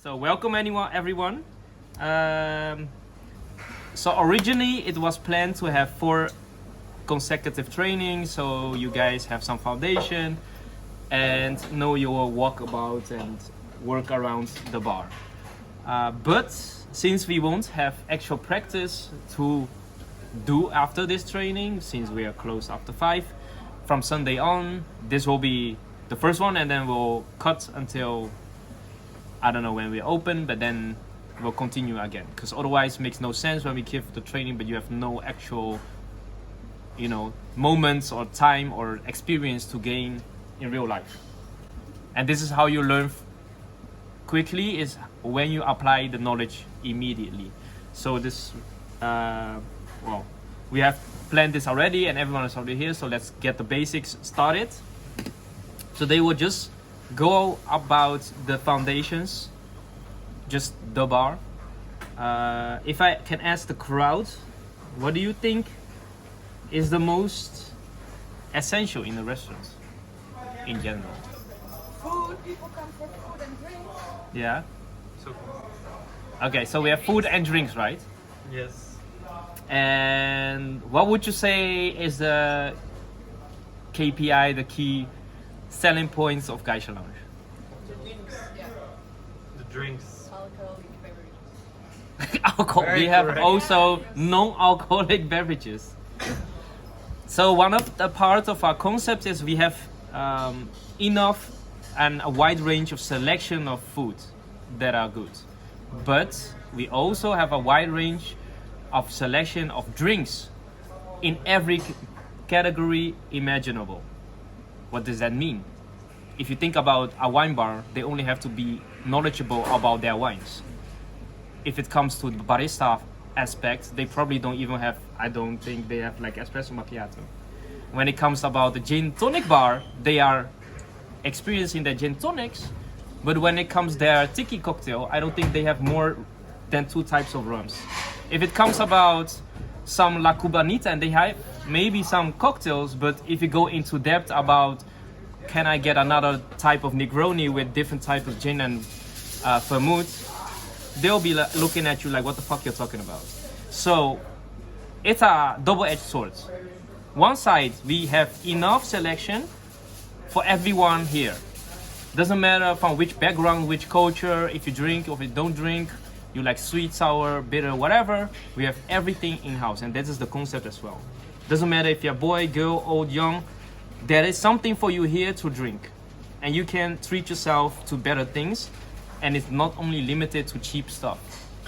So welcome everyone. So originally it was planned to have 4 consecutive trainings, so you guys have some foundation and know your walkabout and work around the bar. But since we won't have actual practice to do after this training, since we are closed after 5, from Sunday on, this will be the first one, and then we'll cut until I don't know when we open, but then we'll continue again, because otherwise it makes no sense when we give the training but you have no actual moments or time or experience to gain in real life. And this is how you learn quickly, is when you apply the knowledge immediately. So this we have planned this already and everyone is already here, so let's get the basics started. So they will just go about the foundations, just the bar. If I can ask the crowd, what do you think is the most essential in a restaurant in general? Food. People come for food and drinks. Yeah. Okay, so we have food and drinks, right? Yes. And what would you say is the KPI, the key selling points of Geisha Lounge? The drinks. Yeah. The drinks. Alcoholic beverages. Alcohol. Very We have correct. also non-alcoholic beverages. So one of the parts of our concept is we have enough and a wide range of selection of food that are good, but we also have a wide range of selection of drinks in every category imaginable. What does that mean? If you think about a wine bar, they only have to be knowledgeable about their wines. If it comes to the barista aspect, they probably don't even have, I don't think they have like espresso macchiato. When it comes about the gin tonic bar, they are experienced in the gin tonics, but when it comes their tiki cocktail, I don't think they have more than 2 types of rums. If it comes about some La Cubanita, and they have maybe some cocktails, but if you go into depth about can I get another type of Negroni with different type of gin and vermouth, they'll be looking at you like, what the fuck you're talking about? So it's a double-edged sword. One side, we have enough selection for everyone here. Doesn't matter from which background, which culture, if you drink or if you don't drink, you like sweet, sour, bitter, whatever, we have everything in-house, and this is the concept as well. Doesn't matter if you're a boy, girl, old, young, there is something for you here to drink. And you can treat yourself to better things, and it's not only limited to cheap stuff.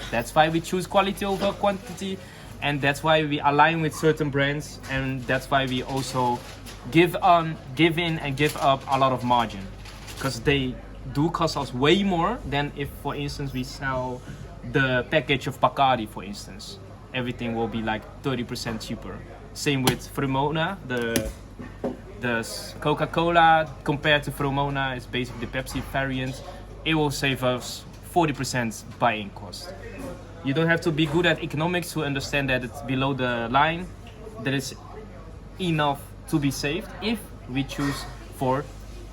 That's why we choose quality over quantity, and that's why we align with certain brands, and that's why we also give in and give up a lot of margin, because they do cost us way more than if, for instance, we sell the package of Bacardi, for instance. Everything will be like 30% cheaper. Same with Frumona, the Coca-Cola compared to Frumona is basically the Pepsi variant. It will save us 40% buying cost. You don't have to be good at economics to understand that it's below the line. There is enough to be saved if we choose for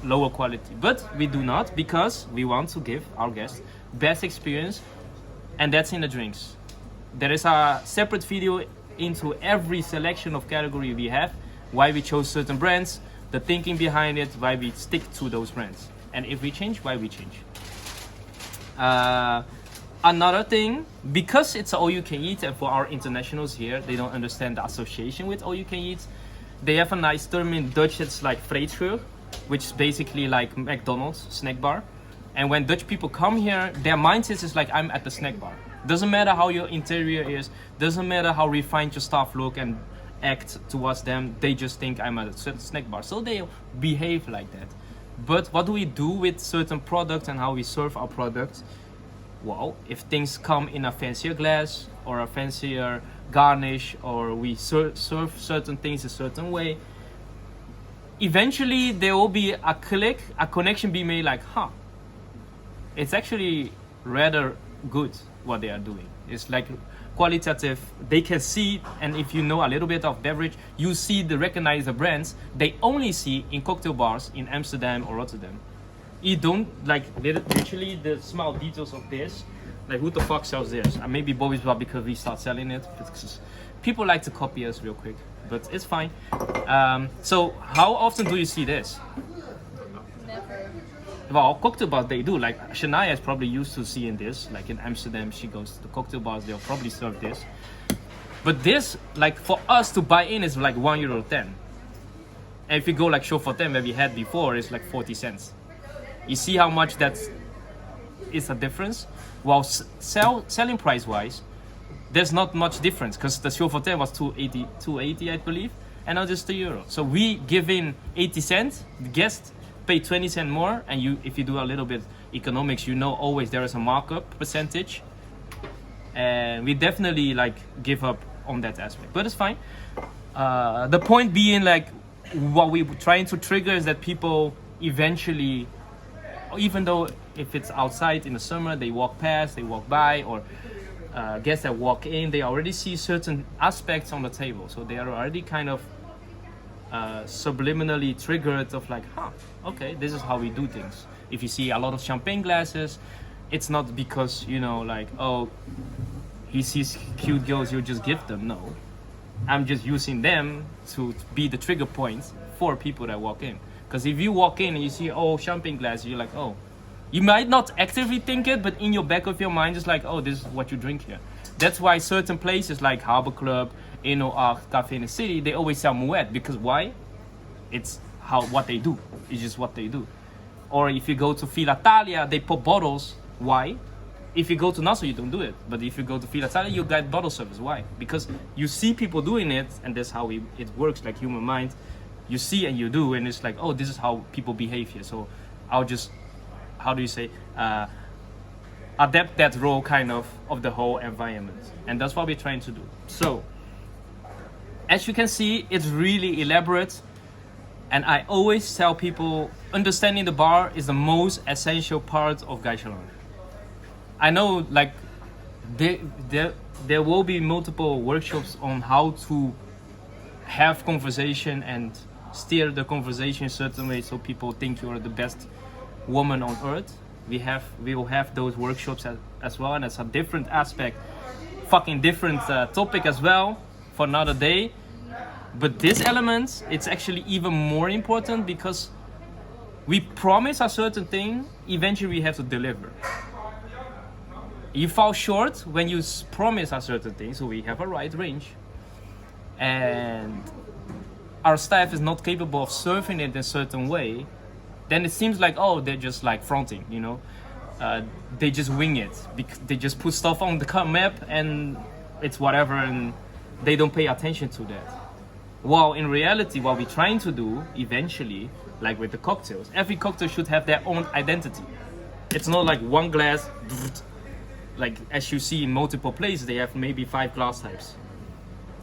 lower quality. But we do not, because we want to give our guests best experience, and that's in the drinks. There is a separate video into every selection of category we have, why we chose certain brands, the thinking behind it, why we stick to those brands, and if we change, why we change. Another thing, because it's all you can eat, and for our internationals here, they don't understand the association with all you can eat, they have a nice term in Dutch, it's like vreedvuur, which is basically like McDonald's snack bar. And when Dutch people come here, their mindset is like, I'm at the snack bar. Doesn't matter how your interior is, doesn't matter how refined your staff look and act towards them, they just think I'm at a snack bar. So they behave like that. But what do we do with certain products and how we serve our products? Well, if things come in a fancier glass or a fancier garnish, or we serve certain things a certain way, eventually there will be a click, a connection be made like, it's actually rather good what they are doing. It's like qualitative, they can see, and if you know a little bit of beverage, you see recognize the brands they only see in cocktail bars in Amsterdam or Rotterdam. You don't like literally the small details of this. Like who the fuck sells this? And maybe Bobby's Bar because we start selling it. Because people like to copy us real quick, but it's fine. So how often do you see this? Never. Well, cocktail bars they do. Like Shania is probably used to seeing this. Like in Amsterdam, she goes to the cocktail bars. They'll probably serve this. But this, like for us to buy in, is like €1.10. And if you go like show for 10 where we had before, it's like 40 cents. You see how much that is a difference? While selling price wise, there's not much difference because the show for 10 was 280 I believe, and now just €1. So we give in 80 cents, the guest pay 20 cents more, and you, if you do a little bit economics, you know always there is a markup percentage, and we definitely like give up on that aspect, but it's fine. The point being, like, what we're trying to trigger is that people eventually, even though if it's outside in the summer, they walk past, they walk by, or guests that walk in, they already see certain aspects on the table, so they are already kind of subliminally triggered of like, okay, this is how we do things. If you see a lot of champagne glasses, it's not because, you know, like, oh, he sees cute girls, you just give them. No, I'm just using them to be the trigger points for people that walk in. Because if you walk in and you see, oh, champagne glasses, you're like, oh, you might not actively think it, but in your back of your mind, it's like, oh, this is what you drink here. That's why certain places like Harbor Club, Inno Art, Cafe in the City, they always sell Moet. Because why? It's what they do. It's just what they do. Or if you go to Villa Italia, they put bottles. Why? If you go to Nassau, you don't do it. But if you go to Villa Italia, you get bottle service. Why? Because you see people doing it, and that's how it works, like human mind. You see and you do, and it's like, oh, this is how people behave here. So I'll just, how do you say, adapt that role kind of the whole environment. And that's what we're trying to do. So, as you can see, it's really elaborate. And I always tell people, understanding the bar is the most essential part of Geisha Lounge. I know, like, there will be multiple workshops on how to have conversation and steer the conversation in a certain way so people think you're the best woman on earth. We will have those workshops as well, and it's a different aspect, fucking different topic as well for another day. But this element, it's actually even more important because we promise a certain thing, eventually we have to deliver. You fall short when you promise a certain thing, so we have a wide range. And our staff is not capable of serving it in a certain way, then it seems like, oh, they're just like fronting, you know? They just wing it. They just put stuff on the map and it's whatever, and they don't pay attention to that. While in reality, what we're trying to do eventually, like with the cocktails, every cocktail should have their own identity. It's not like one glass, like as you see in multiple places, they have maybe 5 glass types,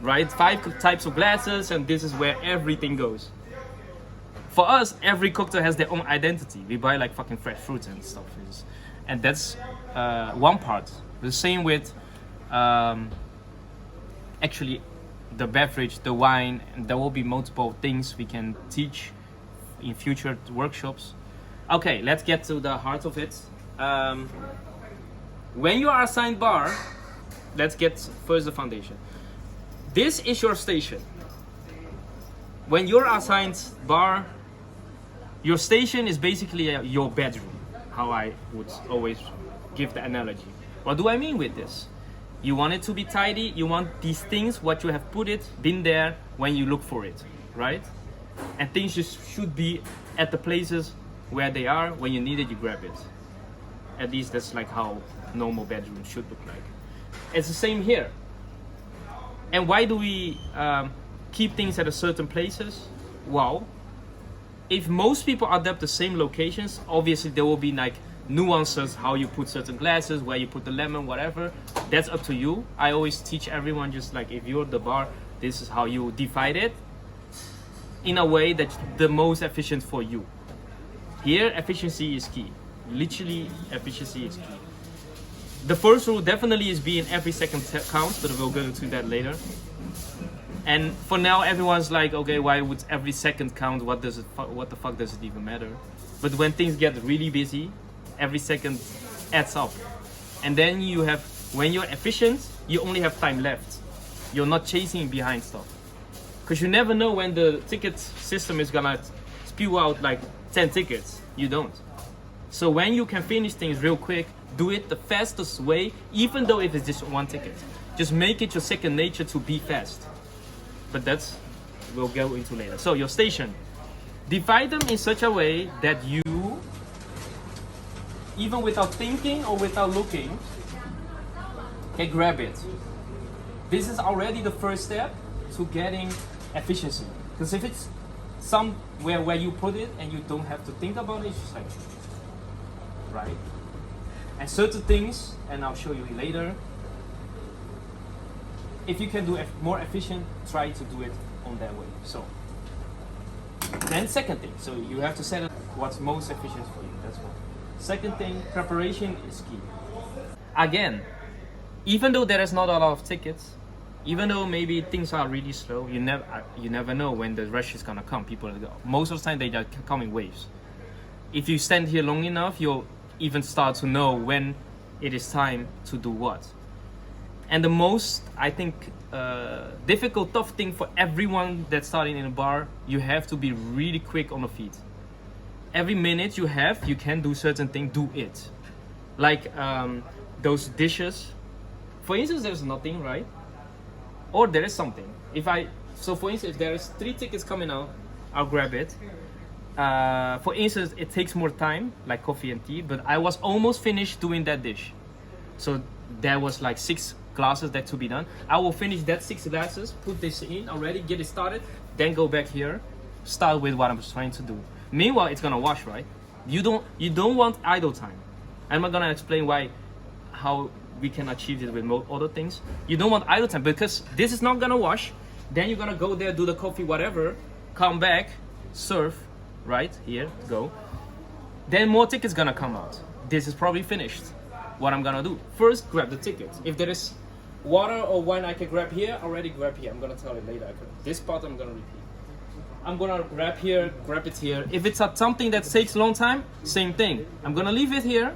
right? 5 types of glasses, and this is where everything goes. For us, every cocktail has their own identity. We buy like fucking fresh fruits and stuff, and that's one part. The same with actually the beverage, the wine, and there will be multiple things we can teach in future workshops. Okay, let's get to the heart of it. When you are assigned bar, let's get first the foundation. This is your station. When you're assigned bar, your station is basically your bedroom, how I would always give the analogy. What do I mean with this? You want it to be tidy, you want these things, what you have been there when you look for it, right? And things just should be at the places where they are. When you need it, you grab it. At least that's like how normal bedroom should look like. It's the same here. And why do we keep things at a certain places? Well, if most people adapt the same locations, obviously there will be like nuances, how you put certain glasses, where you put the lemon, whatever. That's up to you. I always teach everyone, just like, if you're the bar, this is how you divide it in a way that's the most efficient for you. Here, efficiency is key. Literally, efficiency is key. The first rule definitely is being every second count, but we'll go into that later. And for now, everyone's like, okay, why would every second count? What the fuck does it even matter? But when things get really busy, every second adds up. And then you have, when you're efficient, you only have time left. You're not chasing behind stuff. Because you never know when the ticket system is gonna spew out like 10 tickets. You don't. So when you can finish things real quick, do it the fastest way, even though if it's just one ticket. Just make it your second nature to be fast. But that's, we'll go into later. So your station. Divide them in such a way that you, even without thinking or without looking, can grab it. This is already the first step to getting efficiency. Because if it's somewhere where you put it and you don't have to think about it, it's just like, right? And certain things, and I'll show you later, if you can do more efficient, try to do it on that way. So, then second thing, so you have to set up what's most efficient for you, that's one. Second thing, preparation is key. Again, even though there is not a lot of tickets, even though maybe things are really slow, you never know when the rush is gonna come. People go. Most of the time they just come in waves. If you stand here long enough, you'll even start to know when it is time to do what. And the most, I think, difficult, tough thing for everyone that's starting in a bar, you have to be really quick on the feet. Every minute you have, you can do certain thing, do it. Like those dishes. For instance, there's nothing, right? Or there is something. So for instance, if there is 3 tickets coming out, I'll grab it. For instance, it takes more time, like coffee and tea, but I was almost finished doing that dish. So there was like 6 glasses that to be done. I will finish that 6 glasses, put this in already, get it started, then go back here, start with what I'm trying to do. Meanwhile, it's gonna wash, right? You don't want idle time. I'm not gonna explain how we can achieve it with other things. You don't want idle time because this is not gonna wash. Then you're gonna go there, do the coffee, whatever, come back, serve, right? Here, go. Then more tickets gonna come out. This is probably finished. What I'm gonna do, first grab the ticket. If there is water or wine I can grab here, already grab here. I'm gonna tell it later. This part I'm gonna repeat. I'm gonna grab here, grab it here. If it's something that takes a long time, same thing. I'm gonna leave it here.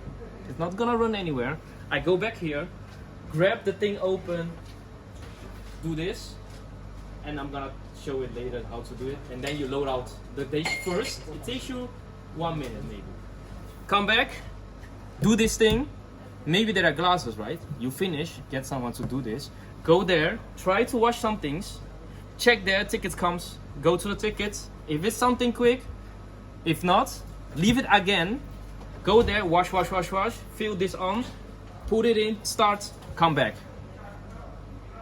It's not gonna run anywhere. I go back here, grab the thing open, do this, and I'm gonna show it later how to do it. And then you load out the dish first. It takes you 1 minute maybe. Come back, do this thing. Maybe there are glasses, right? You finish, get someone to do this. Go there, try to wash some things. Check there, tickets comes, go to the tickets. If it's something quick, if not, leave it again. Go there, wash, fill this on, put it in, start, come back.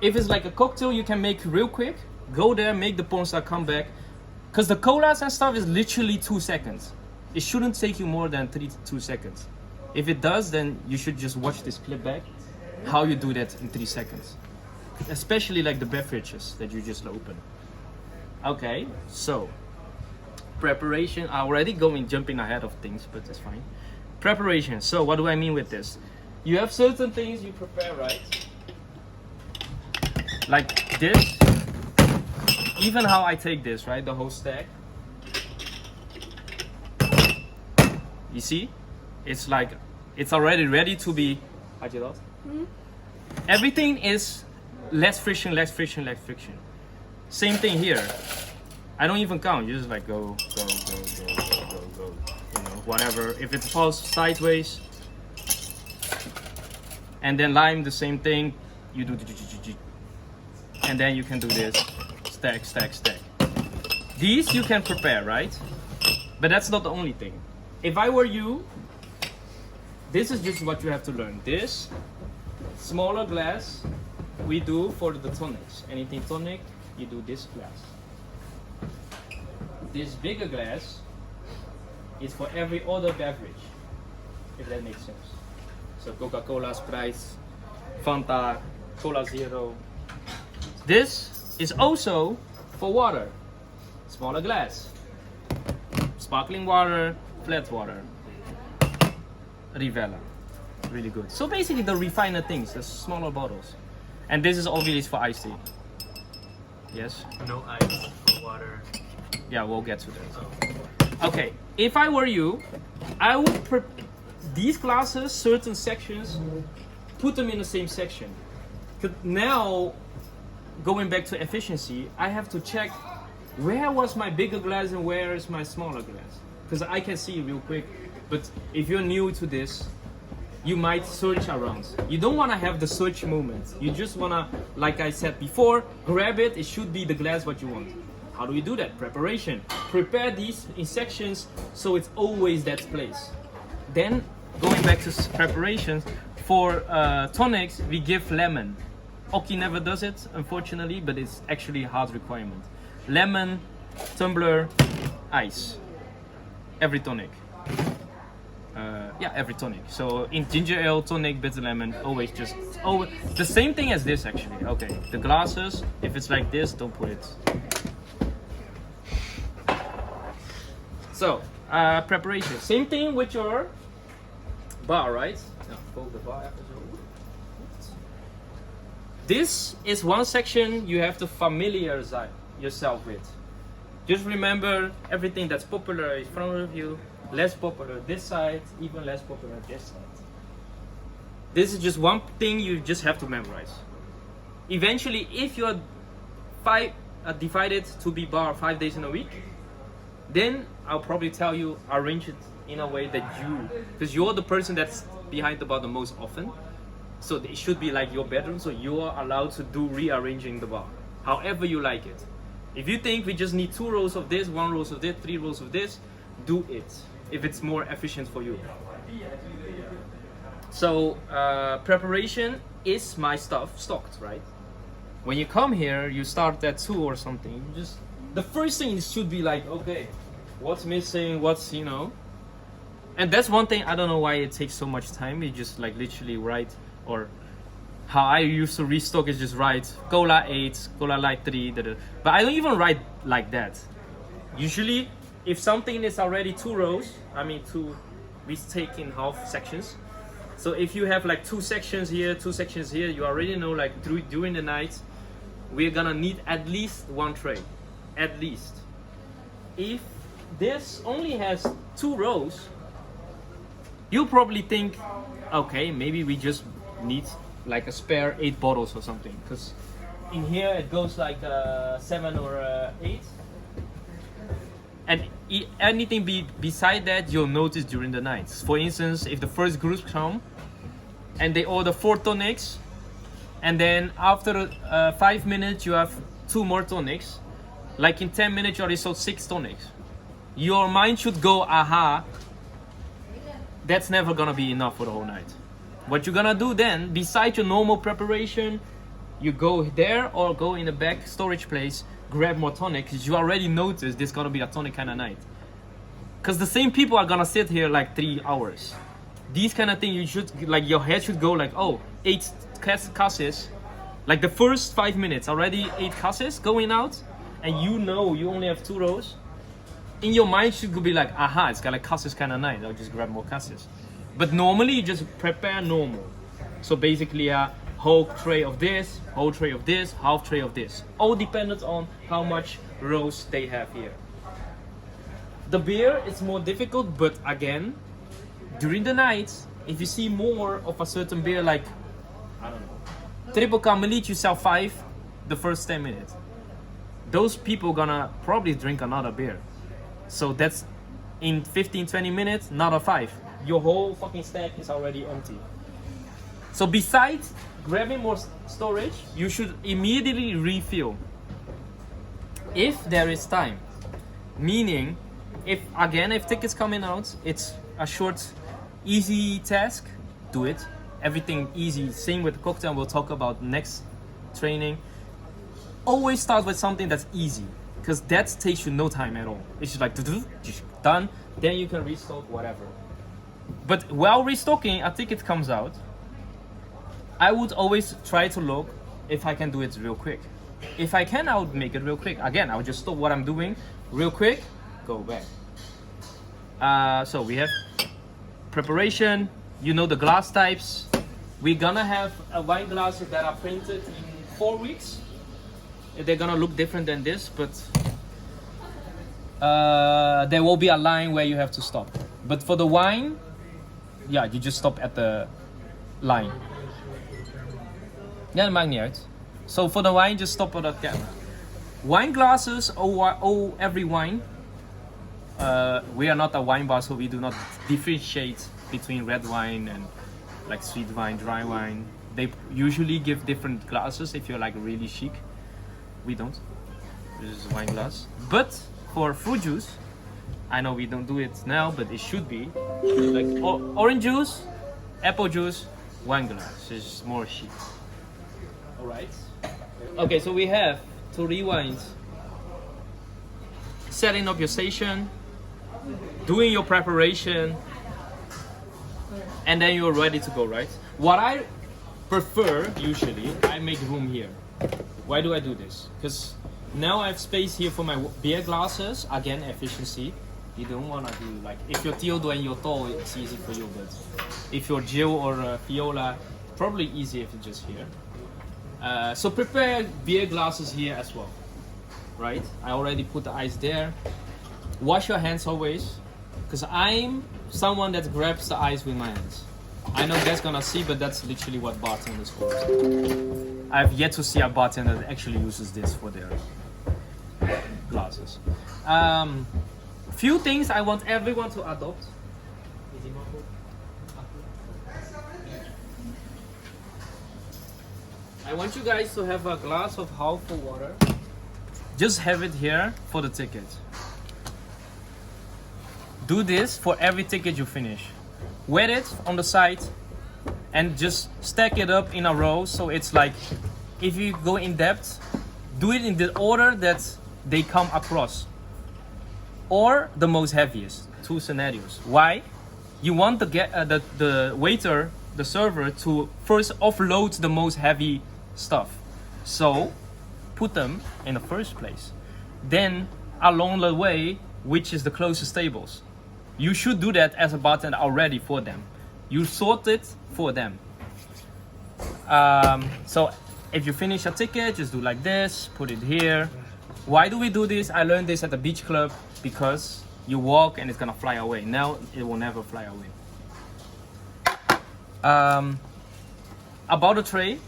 If it's like a cocktail you can make real quick, go there, make the porn star, come back. Because the colas and stuff is literally 2 seconds. It shouldn't take you more than 2 seconds. If it does, then you should just watch this clip back, how you do that in 3 seconds. Especially like the beverages that you just open. Okay, so preparation. I already jumping ahead of things, but it's fine. Preparation. So what do I mean with this? You have certain things you prepare, right? Like this. Even how I take this, right? The whole stack. You see? It's like, it's already ready to be. Had je dat? Everything is less friction. Same thing here. I don't even count. You just like go. You know, whatever. If it falls sideways, and then lime, the same thing. You do, and then you can do this. Stack. These you can prepare, right? But that's not the only thing. If I were you, this is just what you have to learn. This smaller glass we do for the tonics. Anything tonic, you do this glass. This bigger glass is for every other beverage, if that makes sense. So Coca-Cola, Sprite, Fanta, Cola Zero. This is also for water. Smaller glass. Sparkling water, flat water. Rivella. Really good. So basically the refiner things, the smaller bottles. And this is obviously for iced tea. Yes? No ice, no water. Yeah, we'll get to that. Okay, if I were you, I would these glasses, certain sections, put them in the same section. 'Cause now, going back to efficiency, I have to check where was my bigger glass and where is my smaller glass. Because I can see real quick. But if you're new to this, you might search around. You don't want to have the search moment. You just want to, like I said before, grab it. It should be the glass what you want. How do we do that? Preparation. Prepare these in sections so it's always that place. Then, going back to preparations, for tonics, we give lemon. Oki never does it, unfortunately, but it's actually a hard requirement. Lemon, tumbler, ice. Every tonic. Yeah, every tonic. So in ginger ale, tonic, bitter lemon, always just the same thing as this actually. Okay, the glasses, if it's like this, don't put it. So preparation, same thing with your bar, right? No, fold the bar episode. This is one section you have to familiarize yourself with. Just remember everything that's popular in front of you. Less popular this side, even less popular this side. This is just one thing you just have to memorize. Eventually, if you're divided to be bar 5 days in a week, then I'll probably tell you arrange it in a way that because you're the person that's behind the bar the most often. So it should be like your bedroom, so you are allowed to do rearranging the bar, however you like it. If you think we just need 2 rows of this, 1 row of this, 3 rows of this, do it. If it's more efficient for you. So preparation is my stuff stocked, right? When you come here, you start at 2 or something. You just the first thing should be like, okay, what's missing? What's and that's one thing. I don't know why it takes so much time. You just like literally write, or how I used to restock is just write cola 8, cola light 3, but I don't even write like that. Usually, if something is already 2 rows, we take in half sections. So if you have like 2 sections here, 2 sections here, you already know like during the night, we're gonna need at least 1 tray, at least. If this only has 2 rows, you'll probably think, okay, maybe we just need like a spare 8 bottles or something. Because in here it goes like 7 or 8. And anything beside that, you'll notice during the night. For instance, if the first group come and they order 4 tonics, and then after 5 minutes you have 2 more tonics, like in 10 minutes you already sold 6 tonics. Your mind should go, aha, that's never gonna be enough for the whole night. What you're gonna do then, besides your normal preparation, you go there or go in the back storage place, grab more tonic, because you already noticed this is gonna be a tonic kind of night. Because the same people are gonna sit here like 3 hours. These kind of things, you should, like your head should go like, oh, 8 casses. Like the first 5 minutes, already 8 casses going out, and you know you only have 2 rows. In your mind should be like, aha, it's got like casses kind of night, I'll just grab more casses. But normally you just prepare normal. So basically a whole tray of this, whole tray of this, half tray of this. All dependent on how much rows they have here. The beer is more difficult, but again, during the night, if you see more of a certain beer, like, I don't know, Triple Carmelite, you sell 5 the first 10 minutes. Those people gonna probably drink another beer. So that's in 15-20 minutes, another 5. Your whole fucking stack is already empty. So besides grabbing more storage, you should immediately refill if there is time. Meaning, if tickets coming out, it's a short, easy task, do it. Everything easy. Same with the cocktail, we'll talk about next training. Always start with something that's easy, because that takes you no time at all. It's just like just done, then you can restock whatever. But while restocking, a ticket comes out, I would always try to look if I can do it real quick. If I can, I would make it real quick. Again, I would just stop what I'm doing real quick, go back. So we have preparation, you know the glass types. We're gonna have wine glasses that are printed in 4 weeks. They're gonna look different than this, but there will be a line where you have to stop. But for the wine, yeah, you just stop at the line. Ja, dat maakt niet uit. So for the wine, just stop at the camera. Wine glasses, every wine. We are not a wine bar, so we do not differentiate between red wine and like sweet wine, dry wine. They usually give different glasses if you're like really chic. We don't. This is wine glass. But for fruit juice, I know we don't do it now, but it should be like orange juice, apple juice, wine glass. It's more chic. All right. Okay, so we have to rewind. Setting up your station, doing your preparation, and then you're ready to go, right? What I prefer, usually, I make room here. Why do I do this? Because now I have space here for my beer glasses. Again, efficiency. You don't want to do like, if you're Theodore and you're tall, it's easy for you, but if you're Jill or Viola, probably easy if it's just here. So prepare beer glasses here as well, right? I already put the ice there. Wash your hands always, because I'm someone that grabs the ice with my hands. I know that's gonna see, but that's literally what bartenders for. I've yet to see a bartender that actually uses this for their glasses. Few things I want everyone to adopt. I want you guys to have a glass of half full water. Just have it here for the ticket. Do this for every ticket you finish. Wet it on the side and just stack it up in a row, so it's like, if you go in depth, do it in the order that they come across, or the most heaviest. Two scenarios. Why? You want the waiter, the server, to first offload the most heavy stuff, so put them in the first place. Then along the way, which is the closest tables, you should do that as a bartender already for them. You sort it for them. So if you finish a ticket, just do like this, put it here. Why do we do this? I learned this at the beach club, because you walk and it's gonna fly away. Now it will never fly away. About the tray,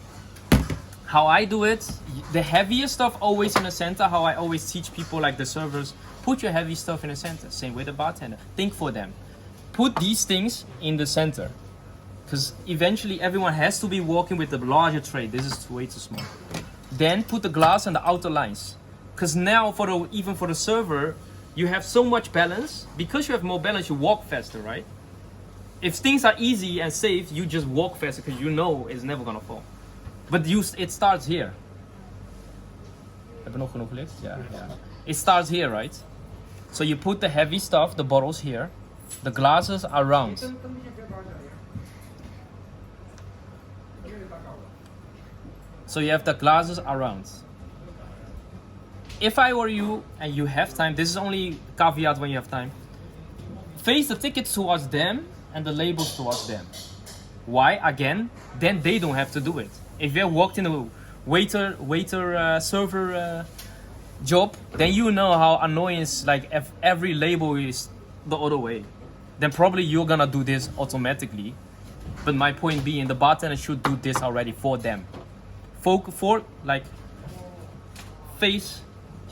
how I do it, the heaviest stuff always in the center. How I always teach people, like the servers, put your heavy stuff in the center. Same with the bartender. Think for them. Put these things in the center, because eventually everyone has to be walking with the larger tray. This is way too small. Then put the glass on the outer lines, because now even for the server, you have so much balance. Because you have more balance, you walk faster, right? If things are easy and safe, you just walk faster because you know it's never gonna fall. But it starts here. Heb je nog genoeg licht? Yeah. It starts here, right? So you put the heavy stuff, the bottles here. The glasses are round. So you have the glasses around. If I were you and you have time, this is only caveat when you have time. Face the tickets towards them and the labels towards them. Why? Again, then they don't have to do it. If you walked in a server job, then you know how annoying it's like if every label is the other way. Then probably you're gonna do this automatically. But my point being, the bartender should do this already for them. Face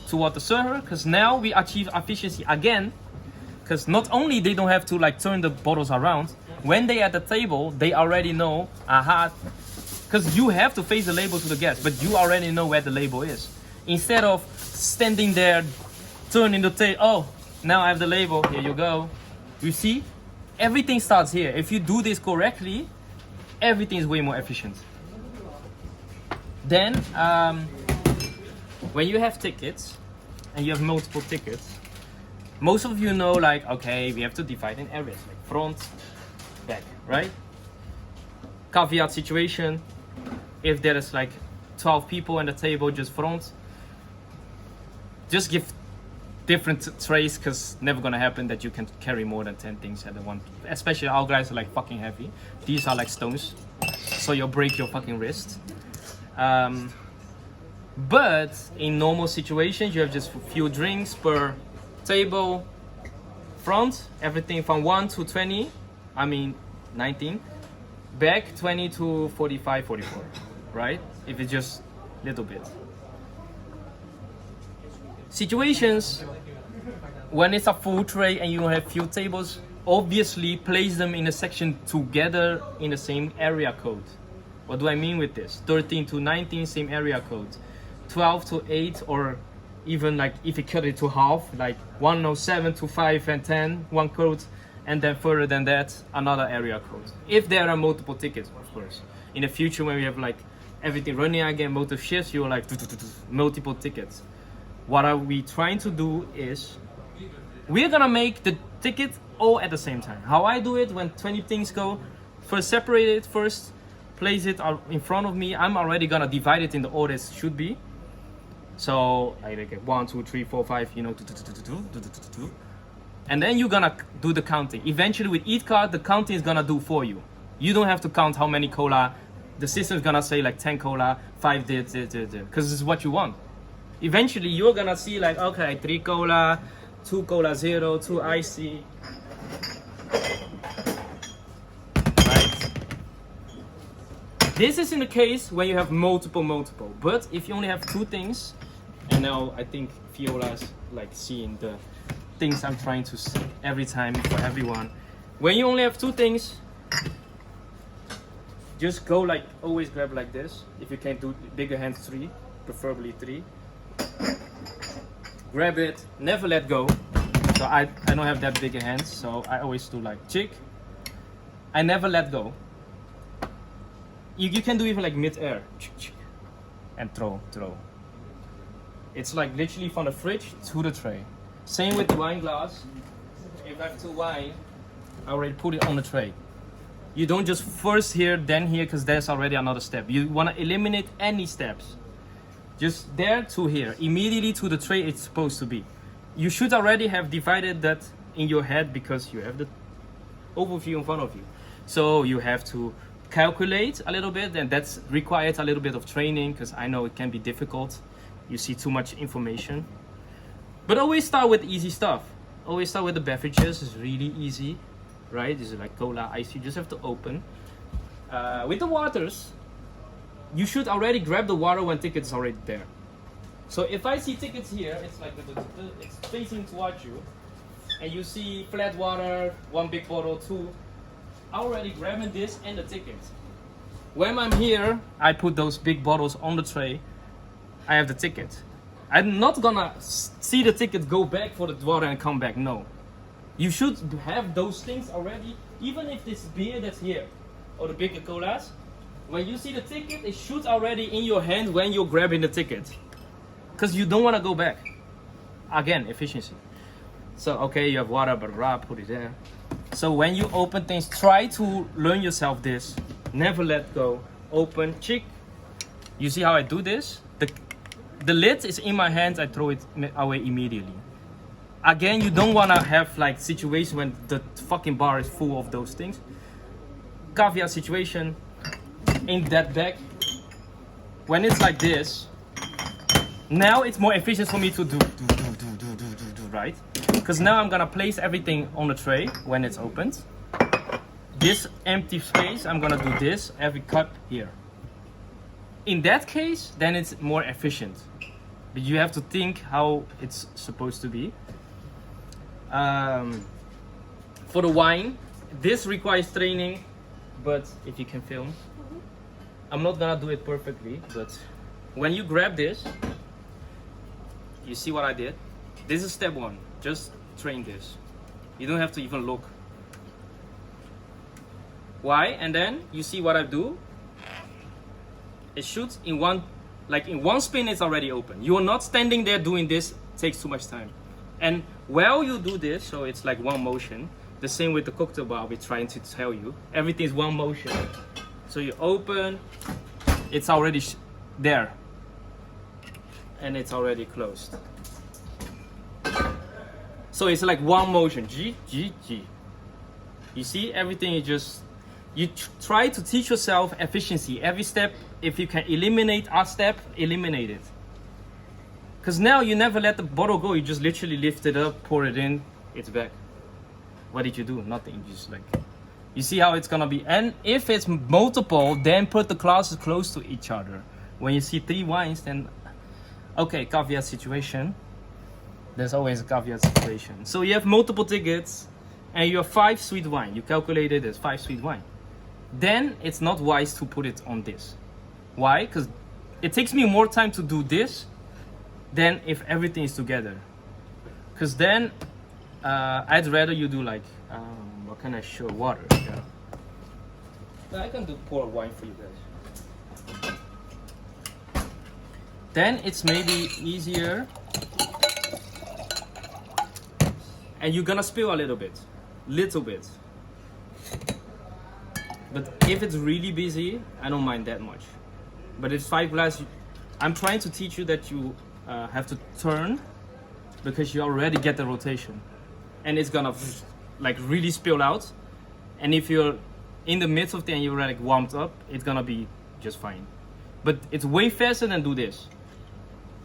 toward the server, because now we achieve efficiency again. Because not only they don't have to like turn the bottles around, when they at the table, they already know, because you have to face the label to the guest, but you already know where the label is. Instead of standing there, turning the table, oh, now I have the label, here you go. You see, everything starts here. If you do this correctly, everything is way more efficient. Then, when you have tickets, and you have multiple tickets, most of you know, like, okay, we have to divide in areas, like front, back, right? Caveat situation, if there is like 12 people on the table, just front, just give different trays, because never gonna happen that you can carry more than 10 things at one. Especially our guys are like fucking heavy. These are like stones, so you'll break your fucking wrist. But in normal situations, you have just a few drinks per table, front, everything from 1 to 20, 19, back 20 to 45, 44, right? If it's just little bit. Situations, when it's a full tray and you have few tables, obviously place them in a section together in the same area code. What do I mean with this? 13 to 19, same area code. 12 to 8, or even like if you cut it to half, like 107 to 5 and 10, one code, and then further than that, another area code. If there are multiple tickets, of course. In the future, when we have like everything running again, multiple shifts, you're like multiple tickets. What are we trying to do is, we're gonna make the ticket all at the same time. How I do it when 20 things go, first separate it first, place it in front of me. I'm already gonna divide it in the order it should be. So I like 1, 2, 3, 4, 5, you know, and then you're gonna do the counting. Eventually with each card, the counting is gonna do for you. You don't have to count how many cola. The system's gonna say like 10 cola, 5 this, because this is what you want. Eventually you're gonna see like, okay, 3 cola, 2 cola zero, 2 icy. Right? This is in the case when you have multiple. But if you only have 2 things, and now I think Fiola's like seeing the things I'm trying to say every time for everyone. When you only have 2 things, just go like, always grab like this. If you can do bigger hands, 3, preferably 3. Grab it, never let go. So I don't have that bigger hands, so I always do like chick. I never let go. You can do even like mid-air. And throw. It's like literally from the fridge to the tray. Same with the wine glass. If I have 2 wine, I already put it on the tray. You don't just first here, then here, because there's already another step. You want to eliminate any steps. Just there to here, immediately to the tray it's supposed to be. You should already have divided that in your head because you have the overview in front of you. So you have to calculate a little bit, and that's requires a little bit of training because I know it can be difficult. You see too much information. But always start with easy stuff. Always start with the beverages. It's really easy, right? This is like cola, ice. You just have to open. With the waters, you should already grab the water when tickets are already there. So if I see tickets here, it's like it's facing towards you, and you see flat water, 1 big bottle, 2. Already grabbing this and the ticket. When I'm here, I put those big bottles on the tray. I have the ticket. I'm not gonna see the ticket go back for the water and come back. No, you should have those things already. Even if this beer that's here, or the bigger colas. When you see the ticket, it should already in your hand when you're grabbing the ticket. Because you don't want to go back. Again, efficiency. So, okay, you have water, but put it there. So when you open things, try to learn yourself this. Never let go. Open, chick. You see how I do this? The lid is in my hands, I throw it away immediately. Again, you don't want to have like situation when the fucking bar is full of those things. Caveat situation. In that bag, when it's like this, now it's more efficient for me to do, right? Because now I'm gonna place everything on the tray when it's opened. This empty space, I'm gonna do this, every cup here. In that case, then it's more efficient. But you have to think how it's supposed to be. For the wine, this requires training, but if you can film. I'm not gonna do it perfectly, but when you grab this, you see what I did? This is step 1. Just train this. You don't have to even look. Why? And then you see what I do? It shoots in one spin, it's already open. You are not standing there doing this, it takes too much time. And while you do this, so it's like one motion, the same with the cocktail bar we're trying to tell you, everything is one motion. So you open, it's already there, and it's already closed. So it's like one motion, G, G, G. You see, everything is just, you try to teach yourself efficiency. Every step, if you can eliminate a step, eliminate it. Because now you never let the bottle go. You just literally lift it up, pour it in, it's back. What did you do? Nothing. Just like, you see how it's gonna be. And if it's multiple, then put the glasses close to each other. When you see 3 wines, then okay, caveat situation. There's always a caveat situation. So you have multiple tickets, and you have 5 sweet wine. You calculate it as 5 sweet wine. Then it's not wise to put it on this. Why? Because it takes me more time to do this than if everything is together. Because then I'd rather you do like, what can I show? Water. Yeah. I can do pour wine for you guys. Then it's maybe easier. And you're gonna spill a little bit. But if it's really busy, I don't mind that much. But it's 5 glasses. I'm trying to teach you that you have to turn because you already get the rotation. And it's gonna like really spill out. And if you're in the midst of it and you're like warmed up, it's gonna be just fine. But it's way faster than do this.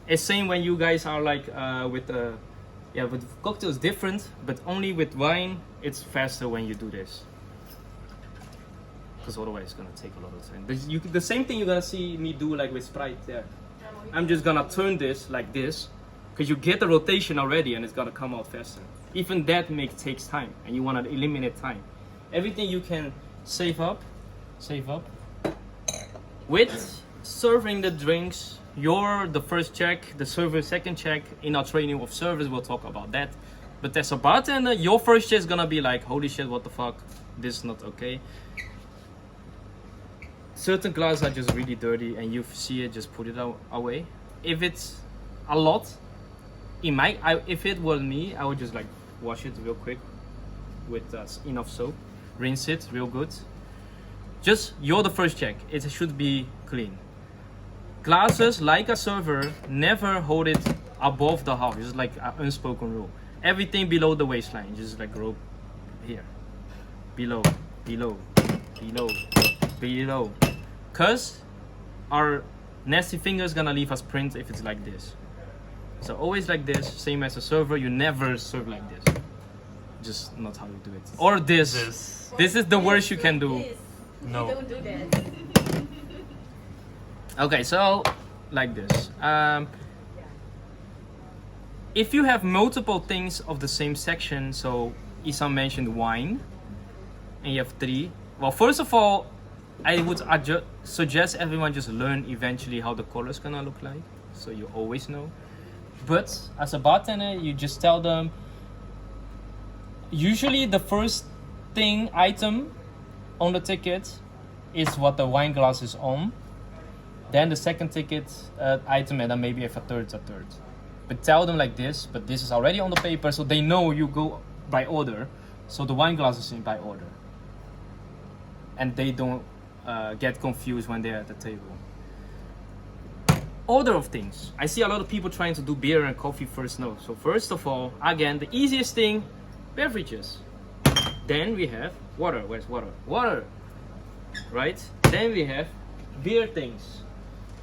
It's same when you guys are like with cocktails different, but only with wine it's faster when you do this. Because otherwise it's gonna take a lot of time. The same thing you're gonna see me do like with Sprite there. I'm just gonna turn this like this, because you get the rotation already and it's gonna come out faster. Even that takes time, and you wanna eliminate time. Everything you can save up. With serving the drinks, you're the first check, the server second check. In our training of service, we'll talk about that. But as a bartender, your first check is gonna be like, holy shit, what the fuck? This is not okay. Certain glasses are just really dirty and you see it, just put it away. If it's a lot, if it were me, I would just like wash it real quick with enough soap, rinse it real good. Just, you're the first check, it should be clean. Glasses, like a server, never hold it above the half. It's like an unspoken rule. Everything below the waistline, just like go here, below. Cause our nasty finger is gonna leave us print if it's like this. So always like this, same as a server. You never serve like this. Just not how you do it. Or this. This is the worst you can do. No. Don't do that. Okay, so like this. If you have multiple things of the same section, so Isam mentioned wine, and you have 3. Well, first of all, I would suggest everyone just learn eventually how the color's gonna look like, so you always know. But as a bartender, you just tell them, usually the first item on the ticket is what the wine glass is on. Then the second ticket item, and then maybe if a third. But tell them like this, but this is already on the paper, so they know you go by order. So the wine glass is in by order. And they don't get confused when they're at the table. Order of things. I see a lot of people trying to do beer and coffee first. No. So first of all, again, the easiest thing, beverages. Then we have water. Where's water? Water. Right? Then we have beer things.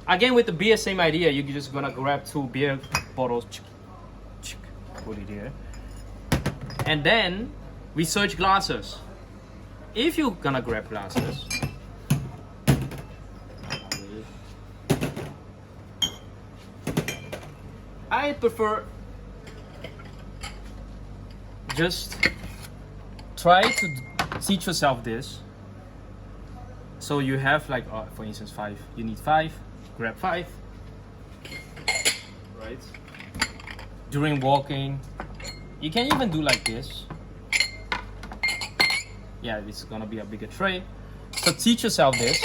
Again, with the beer, same idea. You're just gonna grab 2 beer bottles. Put it here. And then we search glasses. If you're gonna grab glasses, I prefer just try to teach yourself this. So you have like, for instance, 5. You need 5. Grab 5. Right. During walking, you can even do like this. Yeah, it's gonna be a bigger tray. So teach yourself this.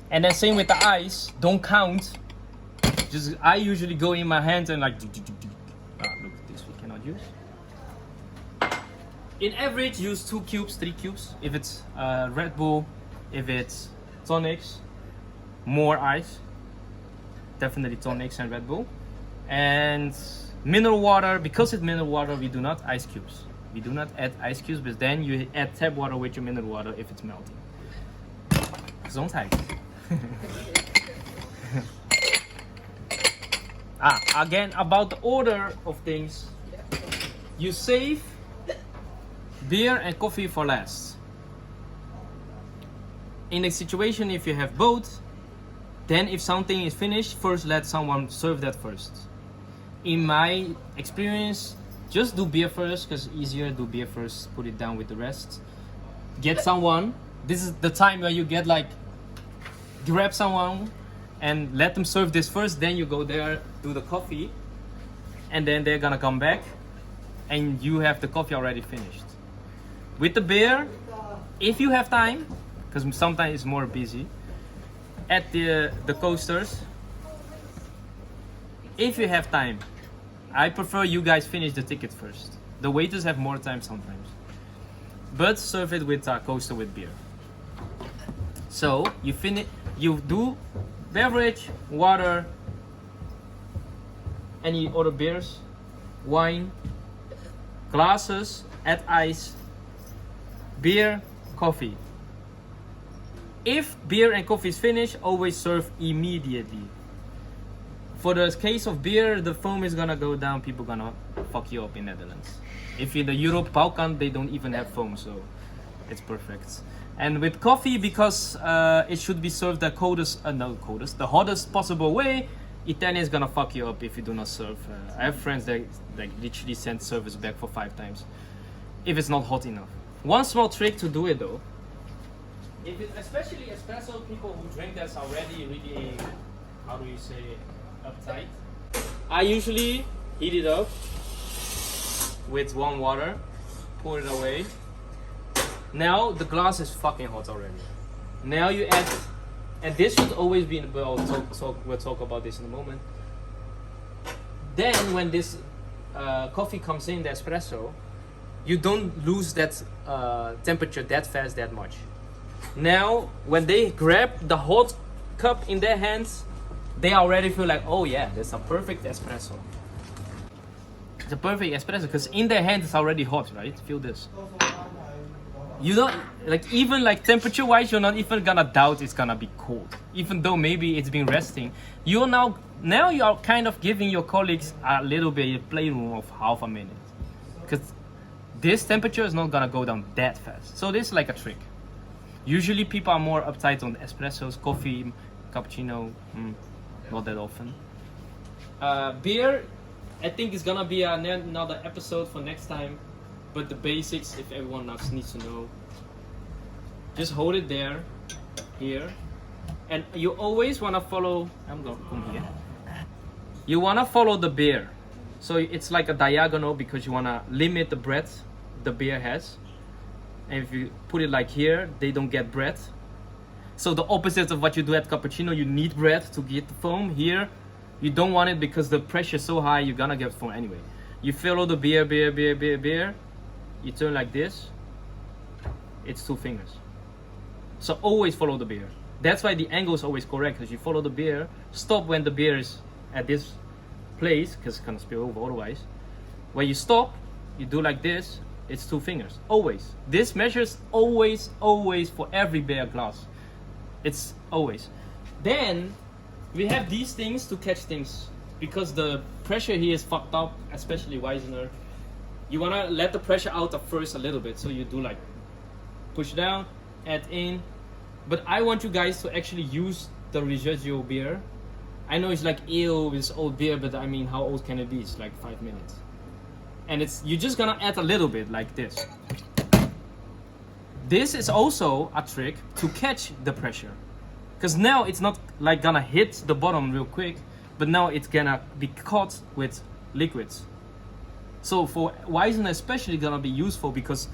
And then same with the ice, don't count. Just, I usually go in my hands and like, look, this we cannot use. In average, use 2 cubes, 3 cubes. If it's Red Bull, if it's tonics, more ice. Definitely tonics and Red Bull. And mineral water, because it's mineral water, we do not ice cubes. We do not add ice cubes, but then you add tap water with your mineral water if it's melting. Gezondheid. Again, about the order of things, you save beer and coffee for last. In a situation if you have both, then if something is finished, first let someone serve that first. In my experience, just do beer first, because easier, do beer first, put it down with the rest. Get someone, this is the time where you get like, grab someone and let them serve this first, then you go there, do the coffee, and then they're gonna come back and you have the coffee already finished. With the beer, if you have time, because sometimes it's more busy, at the coasters, if you have time, I prefer you guys finish the ticket first. The waiters have more time sometimes, but serve it with a coaster with beer. So you do beverage, water, any other beers, wine, glasses, add ice, beer, coffee. If beer and coffee is finished, always serve immediately. For the case of beer, the foam is gonna go down, people gonna fuck you up in Netherlands. If in the Europe, Balkan, they don't even have foam, so it's perfect. And with coffee, because it should be served the the hottest possible way, Italian is gonna fuck you up if you do not serve. I have friends that literally send service back for 5 times if it's not hot enough. One small trick to do it though, if it, especially espresso, people who drink that's already really, how do you say, uptight. I usually heat it up with warm water, pour it away. Now the glass is fucking hot already. Now you add, and this should always be in the, we'll talk about this in a moment. Then when this coffee comes in, the espresso, you don't lose that temperature that fast, that much. Now when they grab the hot cup in their hands, they already feel like, oh yeah, that's a perfect espresso. It's a perfect espresso because in their hand it's already hot, right? Feel this. You don't like, even like temperature wise, you're not even gonna doubt it's gonna be cold, even though maybe it's been resting. You're now you are kind of giving your colleagues a little bit of playroom of half a minute, because this temperature is not gonna go down that fast. So this is like a trick. Usually people are more uptight on espressos, coffee, cappuccino, not that often. Beer, I think is gonna be another episode for next time. But the basics, if everyone else needs to know, just hold it there, here, and you always wanna follow. I'm gonna come here. You wanna follow the beer, so it's like a diagonal because you wanna limit the breadth the beer has. And if you put it like here, they don't get breadth. So the opposite of what you do at cappuccino, you need breadth to get the foam. Here, you don't want it because the pressure is so high, you're gonna get foam anyway. You follow the beer. You turn like this, it's 2 fingers. So always follow the beer. That's why the angle is always correct, because you follow the beer, stop when the beer is at this place, because it's gonna spill over otherwise. When you stop, you do like this, it's 2 fingers, always. This measures always for every beer glass. It's always. Then, we have these things to catch things, because the pressure here is fucked up, especially Weissener. You wanna let the pressure out at first a little bit, so you do like push down, add in. But I want you guys to actually use the residual beer. I know it's like, ew, it's old beer, but I mean, how old can it be? It's like 5 minutes. And you're just gonna add a little bit like this. This is also a trick to catch the pressure. Because now it's not like gonna hit the bottom real quick, but now it's gonna be caught with liquids. So for Weissener especially gonna be useful because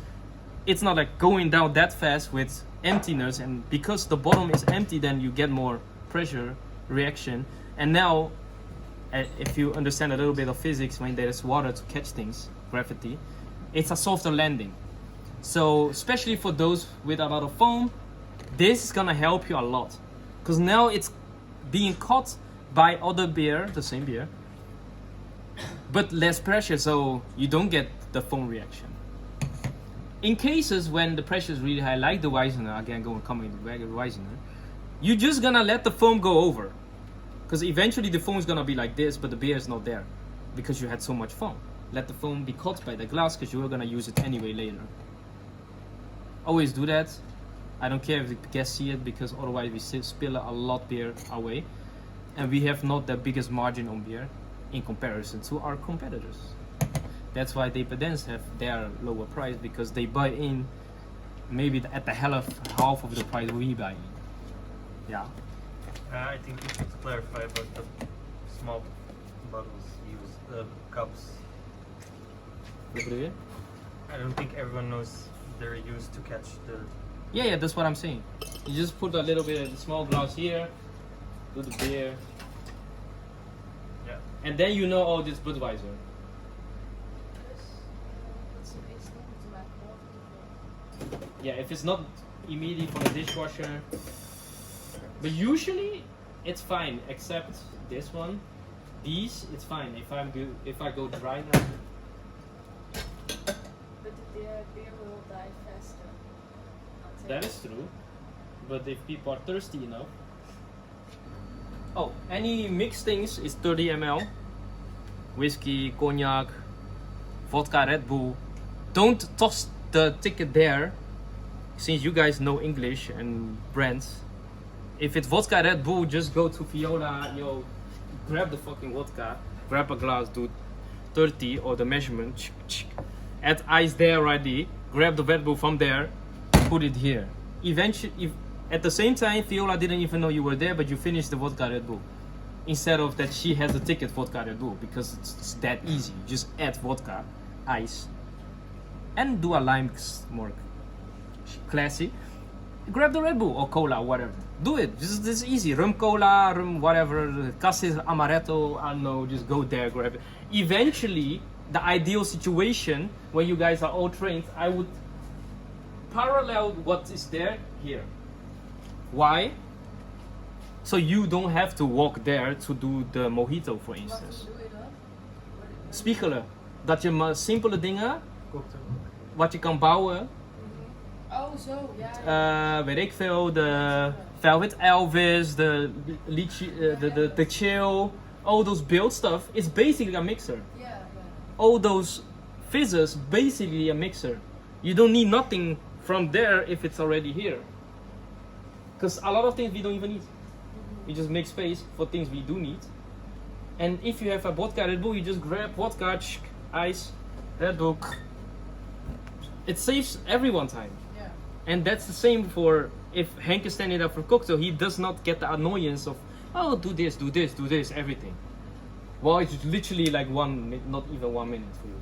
it's not like going down that fast with emptiness, and because the bottom is empty, then you get more pressure reaction. And now, if you understand a little bit of physics, when there is water to catch things, gravity, it's a softer landing. So especially for those with a lot of foam, this is gonna help you a lot, because now it's being caught by other beer, the same beer, but less pressure, so you don't get the foam reaction. In cases when the pressure is really high, like the Weissener, again coming back to Weissener, you're just gonna let the foam go over. Because eventually the foam is gonna be like this, but the beer is not there because you had so much foam. Let the foam be caught by the glass because you are gonna use it anyway later. Always do that. I don't care if the guests see it because otherwise we spill a lot beer away, and we have not the biggest margin on beer in comparison to our competitors. That's why they Dance have their lower price because they buy in maybe at the half of the price we buy in. Yeah. I think you should clarify about the small bottles used, cups. What bedoel je? I don't think everyone knows they're used to catch the. Yeah, that's what I'm saying. You just put a little bit of the small glass here, do the beer, Yeah. and then you know, oh, this Budweiser. Yeah, if it's not immediate from the dishwasher, but usually it's fine except this one. These it's fine if I go dry now. But the beer will die faster. That is true, but if people are thirsty enough. Oh, any mixed things is 30 ml. Whiskey, cognac, vodka, Red Bull. Don't toss the ticket there. Since you guys know English and brands, if it's vodka Red Bull, just go to Viola, grab the fucking vodka, grab a glass, do 30 or the measurement, add ice there already, grab the Red Bull from there, put it here. Eventually, at the same time, Viola didn't even know you were there, but you finished the vodka Red Bull. Instead of that she has a ticket vodka Red Bull, because it's that easy. Just add vodka, ice, and do a lime more classy. Grab the Red Bull or cola, whatever. Do it. Just this is easy. Rum cola, rum whatever. Cassis amaretto. I don't know. Just go there, grab it. Eventually, the ideal situation when you guys are all trained, I would parallel what is there here. Why? So you don't have to walk there to do the mojito, for instance. Doe je dat? Spiegelen. Dat je maar simpele dingen, wat je kan bouwen. Oh, zo, ja. Weet ik veel, de Velvet Elvis, de chill, all those build stuff, it's basically a mixer. Ja. All those fizzes, basically a mixer. You don't need nothing from there if it's already here. Because a lot of things we don't even need. We just make space for things we do need. And if you have a vodka Red Bull, you just grab vodka, ice, Red Bull. It saves everyone time. Ja. And that's the same for if Henk is standing up for cocktail, he does not get the annoyance of, oh, do this, everything. Well, it's literally like not even 1 minute for you.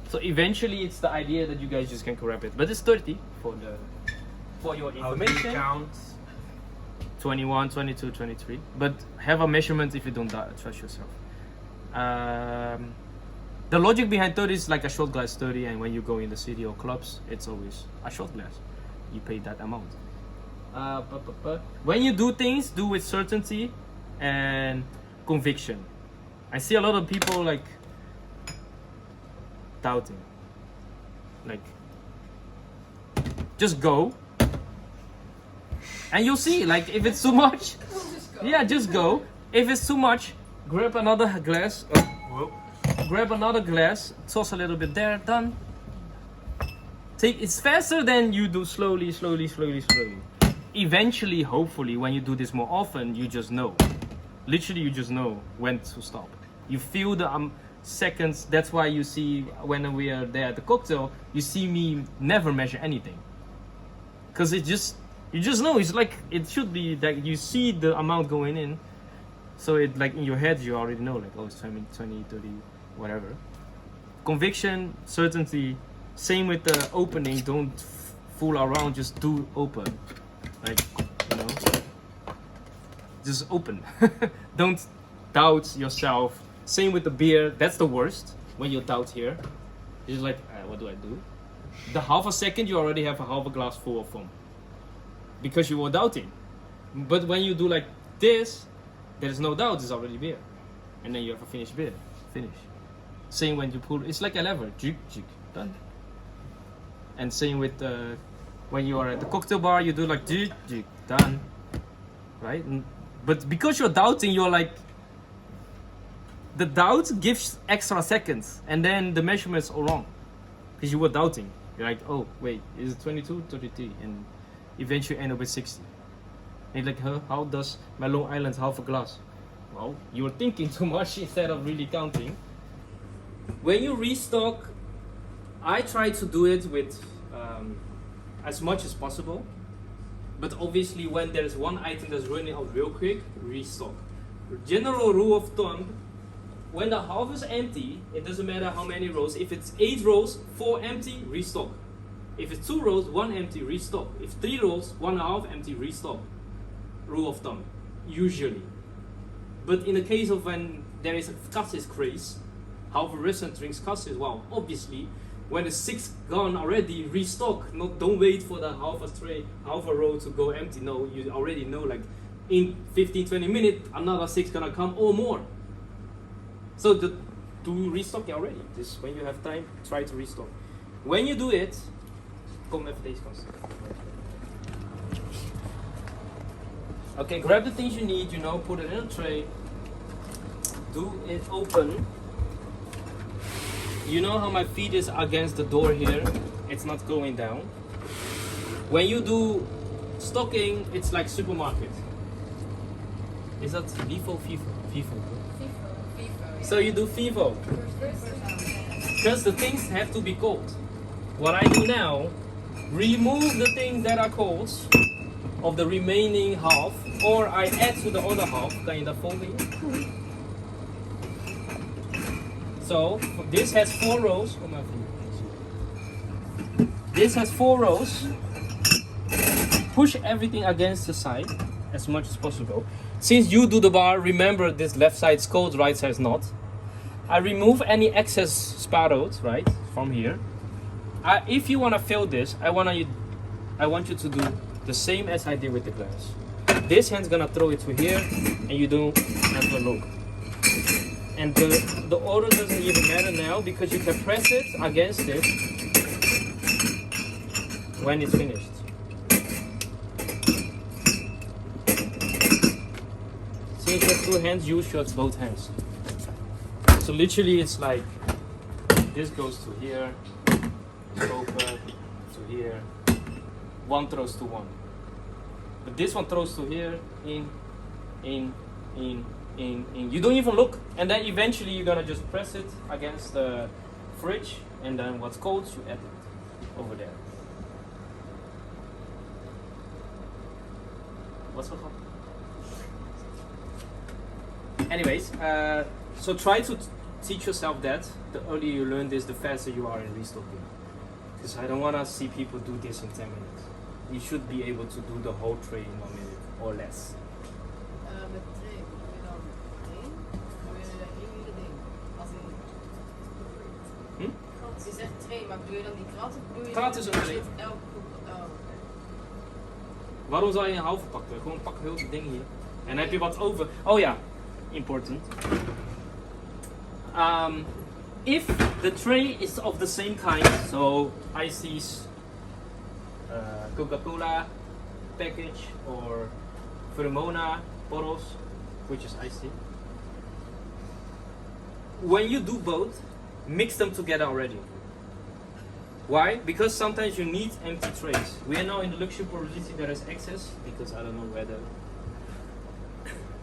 So eventually it's the idea that you guys just can grab it. But it's 30 for your How do you information. count? 21, 22, 23. But have a measurement if you don't trust yourself. The logic behind 30 is like a shot glass 30, and when you go in the city or clubs, it's always a shot glass. You pay that amount. When you do things, do with certainty and conviction. I see a lot of people like doubting. Like, just go. And you'll see, like, if it's too much, yeah, just go. If it's too much, grab another glass. Whoa. Grab another glass, toss a little bit there, done. It's faster than you do slowly. Eventually, hopefully, when you do this more often, you just know. Literally, you just know when to stop. You feel the seconds. That's why you see when we are there at the cocktail, you see me never measure anything. Because you just know, it's like, it should be that you see the amount going in. So it, like, in your head, you already know, like, oh, it's 20, 30, whatever. Conviction, certainty, same with the opening. Don't fool around, just do open. Like, just open. Don't doubt yourself. Same with the beer, that's the worst, when you doubt here. You're just like, what do I do? The half a second, you already have a half a glass full of foam. Because you were doubting. But when you do like this, there's no doubt, it's already beer. And then you have a finished beer. Finish. Same when you pull, it's like a lever. Jig, jig, done. And same with when you are at the cocktail bar, you do like jig, jig, done. Right? But because you're doubting, you're like, the doubt gives extra seconds, and then the measurements are wrong because you were doubting. You're like, oh wait, is it 22, 33, and eventually end up with 60. And you're like, huh, how does my Long Island half a glass? Well, you were thinking too much instead of really counting. When you restock, I try to do it with as much as possible. But obviously, when there's one item that's running out real quick, restock. General rule of thumb: when the half is empty, it doesn't matter how many rows. If it's 8 rows, 4 empty, restock. If it's 2 rows, 1 empty, restock. If 3 rows, 1.5 empty, restock. Rule of thumb, usually. But in the case of when there is a cassis craze, half a restaurant drinks cassis, well, obviously, when the 6 gone already, restock. Don't wait for the half a row to go empty. No, you already know, like in 15-20 minutes, another 6 gonna come or more. So do restock already. Just when you have time, try to restock. When you do it, kom even deze kant. Okay, grab the things you need, put it in a tray. Do it open. You know how my feet is against the door here? It's not going down. When you do stocking, it's like supermarket. Is that FIFO? FIFO. So you do FIFO. Because the things have to be cold. What I do now, remove the things that are cold of the remaining half, or I add to the other half. Kan je dat volgen? So this has 4 rows. This has 4 rows. Push everything against the side as much as possible. Since you do the bar, remember this left side is cold, right side is not. I remove any excess sparrows, right, from here. If you want to fill this, I want you to do the same as I did with the glass. This hand's gonna throw it to here, and you don't have a look. And the order doesn't even matter now because you can press it against it when it's finished. Since you have 2 hands, use your both hands. So literally it's like this goes to here, open to here, one throws to one. But this one throws to here, in. You don't even look, and then eventually you're gonna just press it against the fridge, and then what's cold you add it over there. What's so hot? Anyways, so try to teach yourself that the earlier you learn this, the faster you are in restocking. Because I don't wanna see people do this in 10 minutes. You should be able to do the whole tray in 1 minute or less. Met tray, doe je dan één? Doe je één hele ding? Als in... Je zegt tray, maar doe je dan die krat of doe je... Krat is een tray. Waarom zou je een halve pakken? Gewoon pak heel het ding hier. En dan heb je wat over. Oh ja, important. If the tray is of the same kind, so ices, Coca-Cola package, or Vermona bottles, which is iced tea. When you do both, mix them together already. Why? Because sometimes you need empty trays. We are now in the luxury position there is excess, because I don't know where the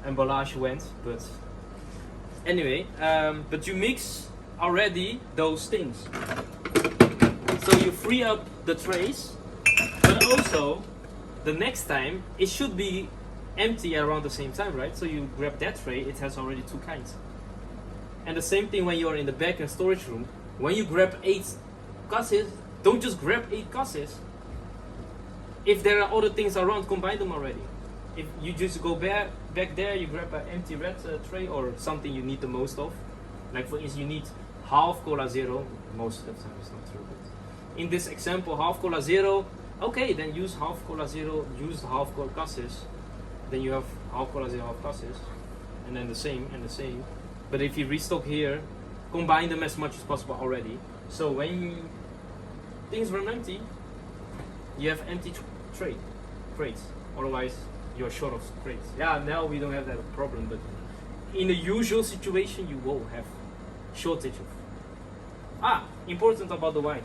emballage went, but anyway, but you mix already those things. So you free up the trays, but also the next time it should be empty around the same time, right? So you grab that tray, it has already 2 kinds. And the same thing when you're in the back and storage room. When you grab 8 casses, don't just grab 8 casses. If there are other things around, combine them already. If you just go back there, you grab an empty red tray or something you need the most of. Like for instance, you need half Cola Zero. Most of the time it's not true, but in this example, half Cola Zero. Okay, then use half Cola Zero, use half Cola casses. Then you have half Cola Zero, half casses. And then the same and the same. But if you restock here, combine them as much as possible already. So when things run empty, you have empty crates. Otherwise, you're short of crates. Yeah, now we don't have that problem, but in the usual situation, you will have shortage of. Important about the wine.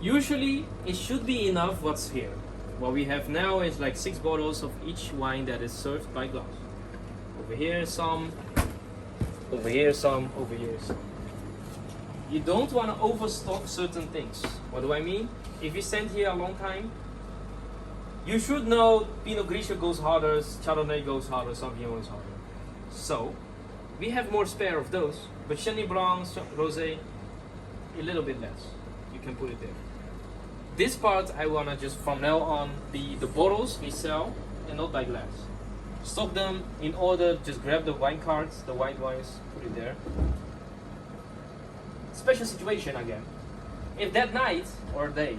Usually, it should be enough what's here. What we have now is like 6 bottles of each wine that is served by glass. Over here some, over here some, over here some. You don't want to overstock certain things. What do I mean? If you stand here a long time, you should know Pinot Grigio goes harder, Chardonnay goes harder, Sauvignon is harder. So, we have more spare of those, but Chenin Blanc, Rosé, a little bit less. You can put it there. This part I wanna just from now on the bottles we sell and not by glass. Stock them in order, just grab the wine cards, the white wines, put it there. Special situation again. If that night or day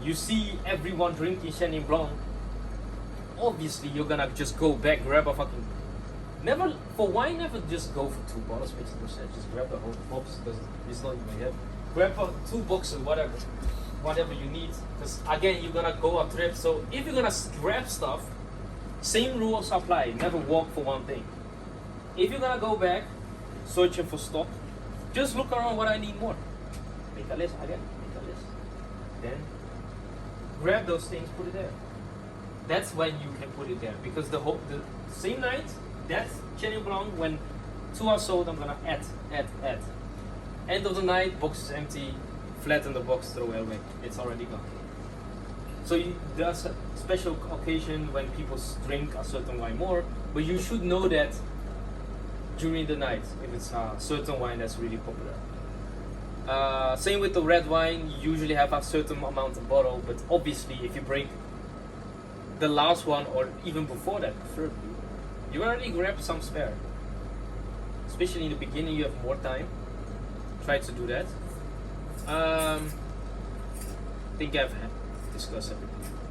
you see everyone drinking Chenin Blanc, obviously you're gonna just go back, grab a fucking. Never for wine, never just go for 2 bottles, makes no sense. Just grab the whole box because it's not in my head. Grab 2 boxes, whatever you need. Because again, you're gonna go a trip. So if you're gonna grab stuff, same rules apply. Never walk for one thing. If you're gonna go back, searching for stock, just look around what I need more. Make a list again. Make a list. Then grab those things, put it there. That's when you can put it there because the same night, that's Chenin Blanc. When 2 are sold, I'm gonna add. End of the night, box is empty. Flatten the box, throw it away. It's already gone. So there's a special occasion when people drink a certain wine more, but you should know that during the night if it's a certain wine that's really popular. Same with the red wine. You usually have a certain amount of bottle, but obviously if you break the last one or even before that, preferably, you already grab some spare. Especially in the beginning, you have more time. Try to do that. I think I've discussed everything.